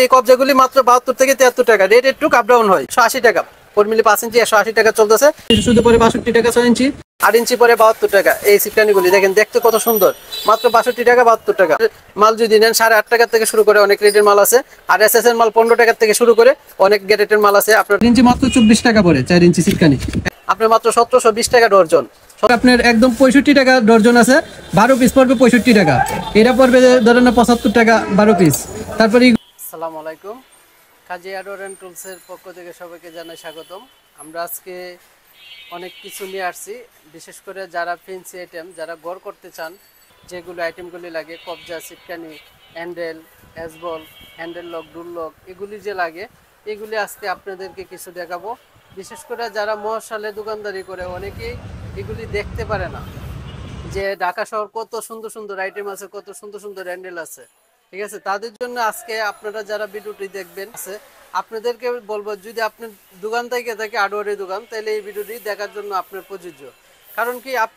এই কবজাগুলি মাত্র 72 থেকে 73 টাকা, রেট একটু আপ ডাউন হয়। 180 টাকা 4 মিলি 5 ইঞ্চি 180 টাকা চলতেছে। শুধু পরে 62 টাকা 6 ইঞ্চি, 8 ইঞ্চি পরে 72 টাকা। এই সিটকানিগুলি দেখেন দেখতে কত সুন্দর, মাত্র 62 টাকা 72 টাকা। মাল যদি নেন 8.5 টাকা থেকে শুরু করে অনেক রেটের মাল আছে, আর এসএস এর মাল 15 টাকা থেকে শুরু করে অনেক রেটের মাল আছে। আপনার ইঞ্চি মাত্র 24 টাকা পরে 4 ইঞ্চি সিটকানি, আপনার মাত্র 1720 টাকা ডর্জন। আপনার একদম 65 টাকা ডর্জন আছে, 12 পিস পড়বে 65 টাকা। এটা পড়বে ধরেন 75 টাকা 12 পিস। তারপরে আসসালামু আলাইকুম, কাজী অ্যাডওয়ার এন্ড টুলসের পক্ষ থেকে সবাইকে জানাই স্বাগতম। আমরা আজকে অনেক কিছু নিয়ে আসছি, বিশেষ করে যারা ফেন্সি আইটেম, যারা গড় করতে চান, যেগুলো আইটেমগুলি লাগে, কবজা, সিটকানি, হ্যান্ডেল, হ্যাজবল, হ্যান্ডেল লক, ডুল লক, এগুলি যে লাগে, এগুলি আজকে আপনাদেরকে কিছু দেখাবো। বিশেষ করে যারা মহাশালে দোকানদারি করে অনেকেই এগুলি দেখতে পারে না যে ঢাকা শহর কত সুন্দর সুন্দর আইটেম আছে, কত সুন্দর সুন্দর হ্যান্ডেল আছে। ঠিক আছে, তাদের জন্য আজকে আপনারা যারা ভিডিওটি দেখবেন আছে, আপনাদেরকে বলবো, যদি আপনার দোকান থেকে থাকে হার্ডওয়্যারের দোকান, তাহলে এই ভিডিওটি দেখার জন্য আপনার প্রযোজ্য। কারণ কি, আপনি